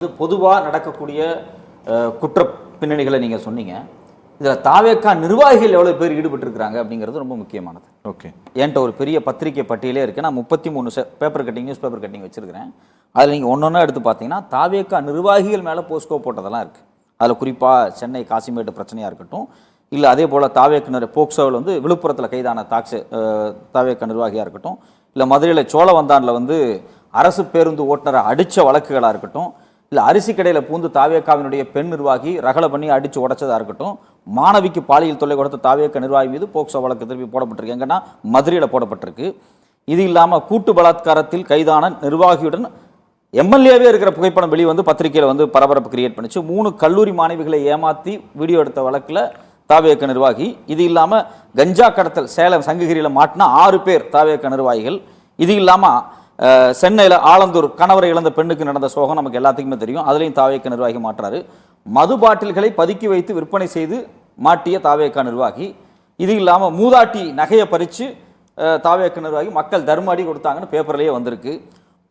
பொதுவாக நடக்கக்கூடிய குற்ற பின்னணிகளை நீங்கள் சொன்னீங்க. இதில் தாவேக்கா நிர்வாகிகள் எவ்வளோ பேர் ஈடுபட்டிருக்கிறாங்க அப்படிங்கிறது ரொம்ப முக்கியமானது. ஓகே, என்கிட்ட ஒரு பெரிய பத்திரிகை பட்டியலே இருக்குது. நான் 33 paper cutting, news paper cutting வச்சுருக்கிறேன். அதில் நீங்கள் ஒன்றொன்னா எடுத்து பார்த்தீங்கன்னா தாவேக்கா நிர்வாகிகள் மேலே போஸ்கோ போட்டதெல்லாம் இருக்குது. அதில் குறிப்பாக சென்னை காசிமேட்டு பிரச்சனையாக இருக்கட்டும், இல்லை அதே போல் தாவேக்கு போக்சோவில் வந்து விழுப்புரத்தில் கைதான தாவேக்கா நிர்வாகியாக இருக்கட்டும், இல்லை மதுரையில் சோழவந்தானில் அரசு பேருந்து ஓட்டுநரை அடித்த வழக்குகளாக இருக்கட்டும், இல்லை அரிசி கடையில் பூந்து தாவேக்காவினுடைய பெண் நிர்வாகி ரகலை பண்ணி அடித்து உடைச்சதாக இருக்கட்டும், மாணவிக்கு பாலியல் தொல்லை கொடுத்த தாவேக்கா நிர்வாகி மீது போக்சோ வழக்கு திருப்பி போடப்பட்டிருக்கு. எங்கன்னா மதுரையில் போடப்பட்டிருக்கு. இது இல்லாமல் கூட்டு பலாத்காரத்தில் கைதான நிர்வாகியுடன் எம்எல்ஏவே இருக்கிற புகைப்படம் வெளியே பத்திரிகையில் பரபரப்பு கிரியேட் பண்ணிச்சு. 3 கல்லூரி மாணவிகளை ஏமாற்றி வீடியோ எடுத்த வழக்கில் தாவேக்கா நிர்வாகி. இது இல்லாமல் கஞ்சா கடத்தல் சேலம் சங்ககிரியில் மாட்டினா 6 பேர் தாவேக்கா நிர்வாகிகள். இது இல்லாமல் சென்னையில் ஆலந்தூர் கணவரை இழந்த பெண்ணுக்கு நடந்த சோகம் நமக்கு எல்லாத்துக்குமே தெரியும். அதுலேயும் தாவேக்கா நிர்வாகி மாற்றாரு. மது பாட்டில்களை பதுக்கி வைத்து விற்பனை செய்து மாட்டிய தாவேக்கா நிர்வாகி. இது இல்லாமல் மூதாட்டி நகையை பறித்து தாவேக்கா நிர்வாகி மக்கள் தர்மடி கொடுத்தாங்கன்னு பேப்பர்லேயே வந்திருக்கு.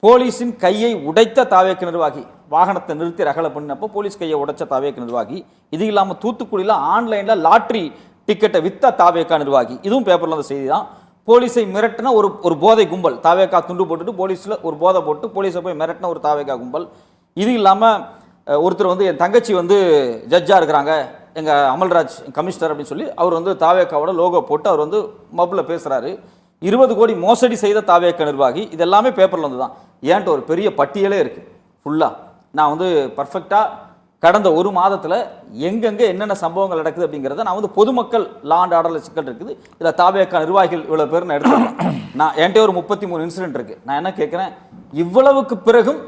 போலீஸின் கையை உடைத்த தாவேக்கா நிர்வாகி, வாகனத்தை நிறுத்தி ரகலை பண்ணினப்போ போலீஸ் கையை உடைச்ச தாவேக்கா நிர்வாகி. இது இல்லாமல் தூத்துக்குடியில் ஆன்லைனில் லாட்ரி டிக்கெட்டை வித்த தாவேக்கா நிர்வாகி. இதுவும் பேப்பரில் வந்த செய்தி தான். போலீஸை மிரட்டின ஒரு போதை கும்பல், தாவேக்கா துண்டு போட்டுட்டு போலீஸில் ஒரு போதை போட்டு போலீஸை போய் மிரட்டின ஒரு தாவேக்கா கும்பல். இது இல்லாமல் ஒருத்தர் என் தங்கச்சி ஜட்ஜாக இருக்கிறாங்க, எங்கள் அமல்ராஜ் கமிஷனர் அப்படின்னு சொல்லி அவர் தாவேக்காவோட லோகோ போட்டு அவர் மப்பில் பேசுகிறாரு. 20 கோடி மோசடி செய்த தாவேக்கா நிர்வாகி. இது எல்லாமே பேப்பரில் தான். ஏன்ட்டு ஒரு பெரிய பட்டியலே இருக்குது ஃபுல்லாக. நான் பர்ஃபெக்டாக கடந்த ஒரு மாதத்தில் எங்கெங்கே என்னென்ன சம்பவங்கள் நடக்குது அப்படிங்கிறத நான் பொதுமக்கள் லா அண்ட் ஆர்டரில் சிக்கல் இருக்குது, இதில் தாவேக்கா நிர்வாகிகள் இவ்வளோ பேர் நான் எடுத்துக்கிறேன். நான் என்கிட்ட ஒரு 33 இன்சிடென்ட் இருக்குது. நான் என்ன கேட்குறேன், இவ்வளவுக்கு பிறகும்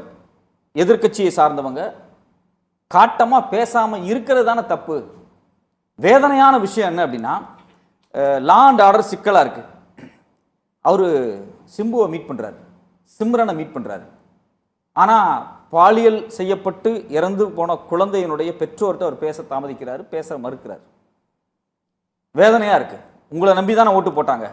எதிர்க்கட்சியை சார்ந்தவங்க காட்டமாக பேசாமல் இருக்கிறது தானே தப்பு. வேதனையான விஷயம் என்ன அப்படின்னா, லா அண்ட் ஆர்டர் சிக்கலாக இருக்குது. அவர் சிம்புவை மீட் பண்ணுறாரு, சிம்ரனை மீட் பண்ணுறாரு. ஆனால் பாலியல் செய்யப்பட்டு இறந்து போன குழந்தையினுடைய பெற்றோர்கிட்ட அவர் பேச தாமதிக்கிறாரு, பேச மறுக்கிறார். வேதனையாக இருக்குது. உங்களை நம்பி தானே ஓட்டு போட்டாங்க.